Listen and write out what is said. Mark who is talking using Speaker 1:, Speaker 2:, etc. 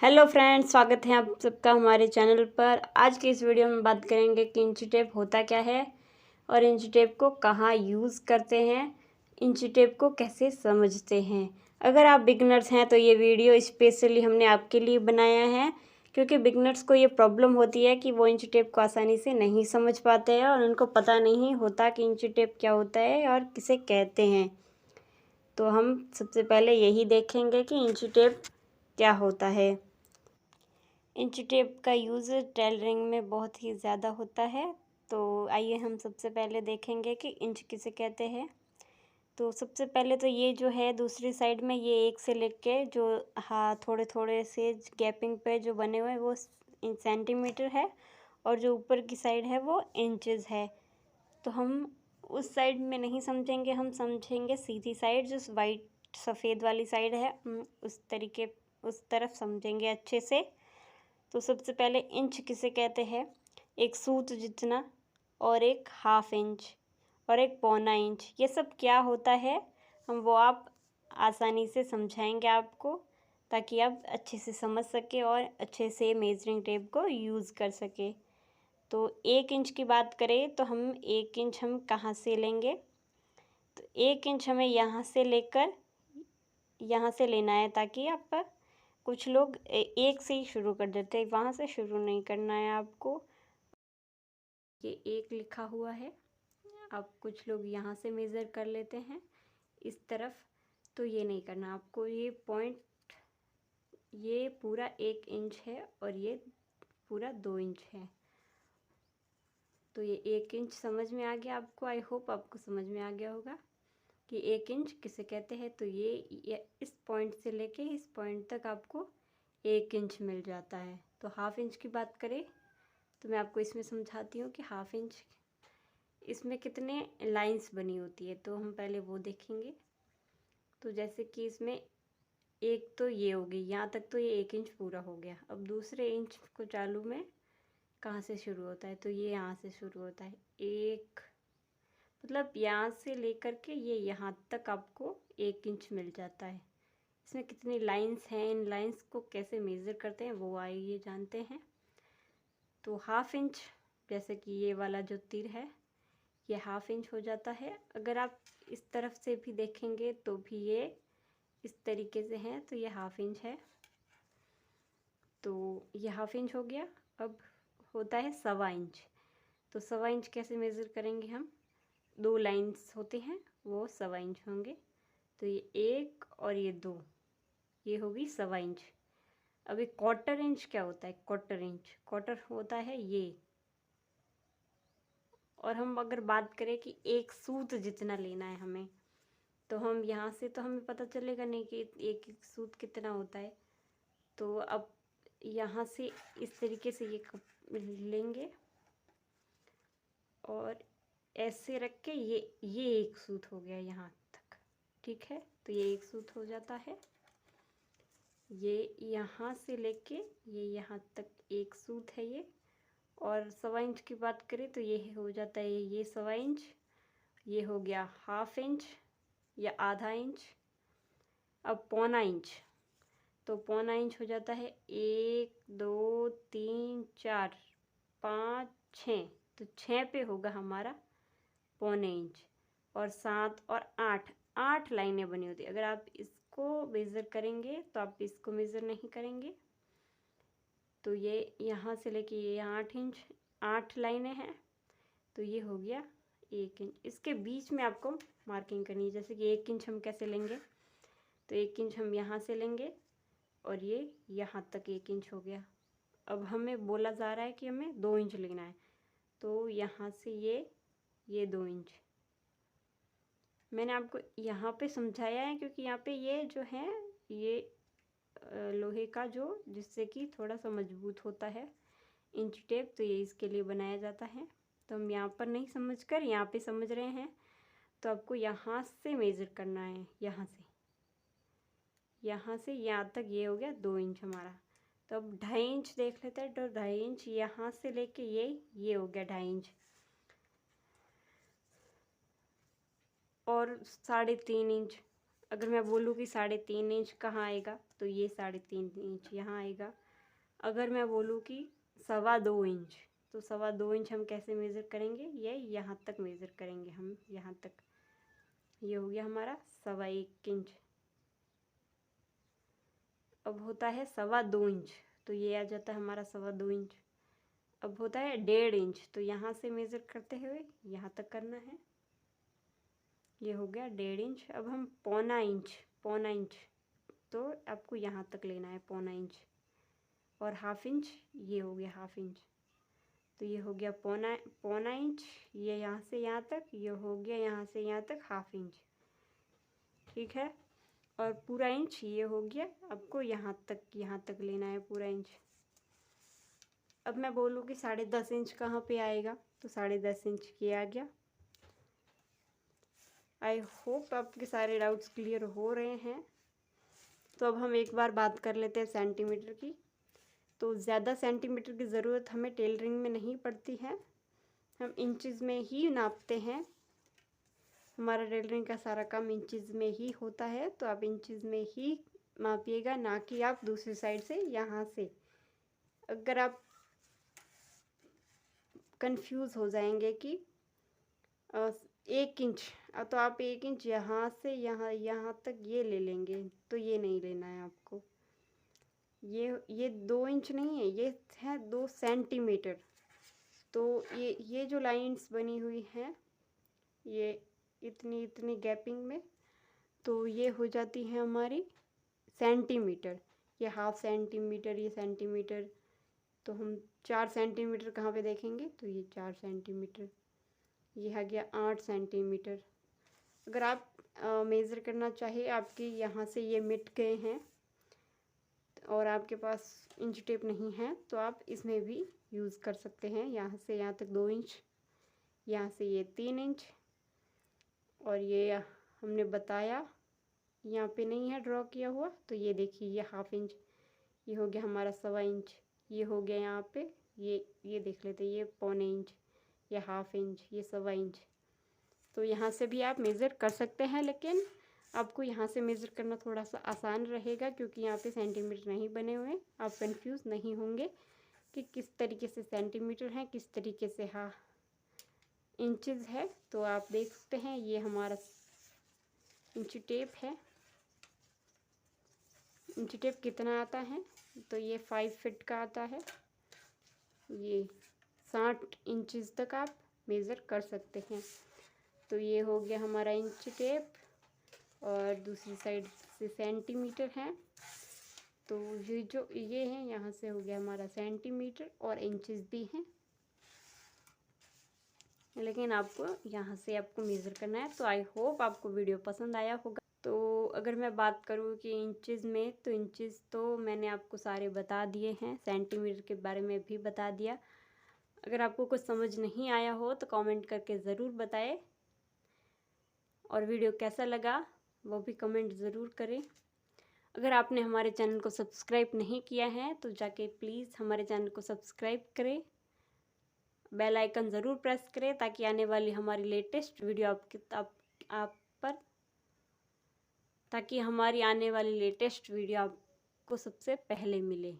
Speaker 1: Hello friends, स्वागत है आप सबका हमारे चैनल पर। आज की इस वीडियो में बात करेंगे कि इंची टेप होता क्या है और इंची टेप को कहाँ यूज़ करते हैं, इंची टेप को कैसे समझते हैं। अगर आप बिगनर्स हैं तो ये वीडियो स्पेशली हमने आपके लिए बनाया है, क्योंकि बिगनर्स को ये प्रॉब्लम होती है कि वो इंची टेप को आसानी से नहीं समझ पाते हैं और उनको पता नहीं होता कि इंची टेप क्या होता है और किसे कहते हैं। तो हम सबसे पहले यही देखेंगे कि इंची टेप क्या होता है। इंची टेप का यूज़ टेलरिंग में बहुत ही ज़्यादा होता है। तो आइए हम सबसे पहले देखेंगे कि इंच किसे कहते हैं। तो सबसे पहले तो ये जो है दूसरी साइड में ये एक से लेके जो थोड़े थोड़े से गैपिंग पे जो बने हुए हैं वो सेंटीमीटर है, और जो ऊपर की साइड है वो इंचेस है। तो हम उस साइड में नहीं समझेंगे, हम समझेंगे सीधी साइड जो वाइट सफ़ेद वाली साइड है, उस तरफ समझेंगे अच्छे से। तो सबसे पहले इंच किसे कहते हैं, एक सूत जितना और एक हाफ इंच और एक पौना इंच। ये सब क्या होता है वो आप आसानी से समझाएंगे आपको, ताकि आप अच्छे से समझ सके और अच्छे से मेजरिंग टेप को यूज़ कर सके। तो एक इंच की बात करें तो हम एक इंच हम कहाँ से लेंगे, तो एक इंच हमें यहाँ से लेकर यहाँ से लेना है, ताकि आप कुछ लोग एक से ही शुरू कर देते हैं, वहाँ से शुरू नहीं करना है आपको। ये एक लिखा हुआ है, अब कुछ लोग यहाँ से मेज़र कर लेते हैं इस तरफ, तो ये नहीं करना आपको। ये पॉइंट ये पूरा 1 इंच है और ये पूरा 2 इंच है। तो ये 1 इंच समझ में आ गया आपको। आई होप आपको समझ में आ गया होगा कि 1 इंच किसे कहते हैं। तो ये इस पॉइंट से लेके इस पॉइंट तक आपको 1 इंच मिल जाता है। तो हाफ इंच की बात करें तो मैं आपको इसमें समझाती हूँ कि हाफ इंच इसमें कितने लाइंस बनी होती है, तो हम पहले वो देखेंगे। तो जैसे कि इसमें एक तो ये हो गई, यहाँ तक तो ये 1 इंच पूरा हो गया। अब दूसरे इंच को चालू में कहाँ से शुरू होता है, तो ये यहाँ से शुरू होता है। एक मतलब यहाँ से लेकर के ये यहाँ तक आपको 1 इंच मिल जाता है। इसमें कितनी लाइंस हैं, इन लाइंस को कैसे मेज़र करते हैं वो आइए जानते हैं। तो हाफ इंच, जैसे कि ये वाला जो तीर है ये हाफ इंच हो जाता है। अगर आप इस तरफ से भी देखेंगे तो भी ये इस तरीके से है, तो ये हाफ इंच है। तो ये हाफ इंच हो गया। अब होता है 1.25 इंच। तो 1.25 इंच कैसे मेज़र करेंगे हम, 2 लाइंस होते हैं वो 1.25 इंच होंगे। तो ये 1 और ये 2, ये होगी 1.25 इंच। अब एक क्वार्टर इंच क्या होता है, क्वार्टर इंच क्वार्टर होता है ये। और हम अगर बात करें कि एक सूत जितना लेना है हमें, तो हम यहाँ से तो हमें पता चलेगा नहीं कि एक एक सूत कितना होता है। तो अब यहाँ से इस तरीके से ये कप लेंगे और ऐसे रख के ये एक सूत हो गया यहाँ तक, ठीक है। तो ये एक सूत हो जाता है। ये यहाँ से लेके ये यहाँ तक एक सूत है ये। और 1.25 इंच की बात करें तो ये हो जाता है ये 1.25 इंच, ये हो गया हाफ इंच या आधा इंच। अब पौना इंच, तो पौना इंच हो जाता है 1 2 3 4 5 6। तो 6 पे होगा हमारा पौने इंच। और 7 और 8 लाइनें बनी होती है। अगर आप इसको मेज़र करेंगे तो आप इसको मेज़र नहीं करेंगे। तो ये यहाँ से लेके ये 8 इंच, 8 लाइनें हैं। तो ये हो गया 1 इंच। इसके बीच में आपको मार्किंग करनी है। जैसे कि 1 इंच हम कैसे लेंगे, तो 1 इंच हम यहाँ से लेंगे और ये यहाँ तक 1 इंच हो गया। अब हमें बोला जा रहा है कि हमें 2 इंच लेना है, तो यहाँ से ये 2 इंच मैंने आपको यहाँ पे समझाया है, क्योंकि यहाँ पे ये जो है ये लोहे का जो जिससे कि थोड़ा सा मजबूत होता है इंच टेप, तो ये इसके लिए बनाया जाता है। तो हम यहाँ पर नहीं समझकर यहाँ पे समझ रहे हैं। तो आपको यहाँ से मेज़र करना है, यहाँ से यहाँ तक ये हो गया 2 इंच हमारा। तो अब 2.5 इंच देख लेते हैं। तो 2.5 इंच यहाँ से लेके ये हो गया 2.5 इंच। और 3.5 इंच अगर मैं बोलूँ कि 3.5 इंच कहाँ आएगा, तो ये 3.5 इंच यहाँ आएगा। अगर मैं बोलूँ कि 2.25 इंच, तो 2.25 इंच हम कैसे मेज़र करेंगे, ये यहाँ तक मेज़र करेंगे हम, यहाँ तक। ये हो गया हमारा 1.25 इंच। अब होता है 2.25 इंच, तो ये आ जाता है हमारा 2.25 इंच। अब होता है 1.5 इंच, तो यहाँ से मेज़र करते हुए यहाँ तक करना है। ये हो गया 1.5 इंच। अब हम 0.25 इंच, तो आपको यहाँ तक लेना है 0.25 इंच। और 1/2 इंच, ये हो गया 1/2 इंच, तो ये हो गया 0.25 इंच। ये यहाँ से यहाँ तक, ये हो गया यहाँ से यहाँ तक 1/2 इंच, ठीक है। और पूरा इंच ये हो गया, आपको यहाँ तक लेना है पूरा इंच। अब मैं बोलूँ कि 10.5 इंच कहाँ पे आएगा, तो 10.5 इंच ये आ गया। आई होप आपके सारे डाउट्स क्लियर हो रहे हैं। तो अब हम एक बार बात कर लेते हैं सेंटीमीटर की। तो ज़्यादा सेंटीमीटर की ज़रूरत हमें टेलरिंग में नहीं पड़ती है, हम इंचज़ में ही नापते हैं। हमारा टेलरिंग का सारा काम इंचज़ में ही होता है, तो आप इंचज़ में ही मापिएगा, ना कि आप दूसरी साइड से यहाँ से। अगर आप कंफ्यूज हो जाएंगे कि 1 इंच, तो आप 1 इंच यहाँ से यहाँ तक ये ले लेंगे, तो ये नहीं लेना है आपको। ये 2 इंच नहीं है, ये है 2 सेंटीमीटर। तो ये जो लाइंस बनी हुई हैं, ये इतनी गैपिंग में, तो ये हो जाती है हमारी सेंटीमीटर। ये 1/2 सेंटीमीटर, ये सेंटीमीटर, तो हम 4 सेंटीमीटर कहाँ पे देखेंगे, तो ये 4 सेंटीमीटर। ये आ गया 8 सेंटीमीटर। अगर आप मेज़र करना चाहे, आपके यहाँ से ये मिट गए हैं और आपके पास इंच टेप नहीं है, तो आप इसमें भी यूज़ कर सकते हैं। यहाँ से यहाँ तक 2 इंच, यहाँ से ये 3 इंच, और ये हमने बताया यहाँ पे नहीं है ड्रॉ किया हुआ, तो ये देखिए ये 1/2 इंच, ये हो गया हमारा 1.25 इंच, ये हो गया यहाँ पे, ये देख लेते हैं, ये 0.25 इंच, ये 1/2 इंच, ये 1.25 इंच। तो यहाँ से भी आप मेज़र कर सकते हैं, लेकिन आपको यहाँ से मेज़र करना थोड़ा सा आसान रहेगा, क्योंकि यहाँ पे सेंटीमीटर नहीं बने हुए। आप कंफ्यूज नहीं होंगे कि किस तरीके से सेंटीमीटर है, किस तरीके से इंचज़ है। तो आप देख सकते हैं, ये हमारा इंच टेप है। इंच टेप कितना आता है, तो ये 5 फीट का आता है। ये 60 इंचज़ तक आप मेज़र कर सकते हैं। तो ये हो गया हमारा इंच टेप, और दूसरी साइड से सेंटीमीटर है। तो ये है, यहाँ से हो गया हमारा सेंटीमीटर, और इंचज़ भी हैं, लेकिन आपको यहाँ से आपको मेज़र करना है। तो आई होप आपको वीडियो पसंद आया होगा। तो अगर मैं बात करूँ कि इंचज़ में, तो इंचज़ तो मैंने आपको सारे बता दिए हैं, सेंटीमीटर के बारे में भी बता दिया। अगर आपको कुछ समझ नहीं आया हो तो कमेंट करके ज़रूर बताएं, और वीडियो कैसा लगा वो भी कमेंट ज़रूर करें। अगर आपने हमारे चैनल को सब्सक्राइब नहीं किया है, तो जाके प्लीज़ हमारे चैनल को सब्सक्राइब करें, बेल आइकन ज़रूर प्रेस करें, ताकि आने वाली हमारी लेटेस्ट वीडियो ताकि हमारी आने वाली लेटेस्ट वीडियो आपको सबसे पहले मिले।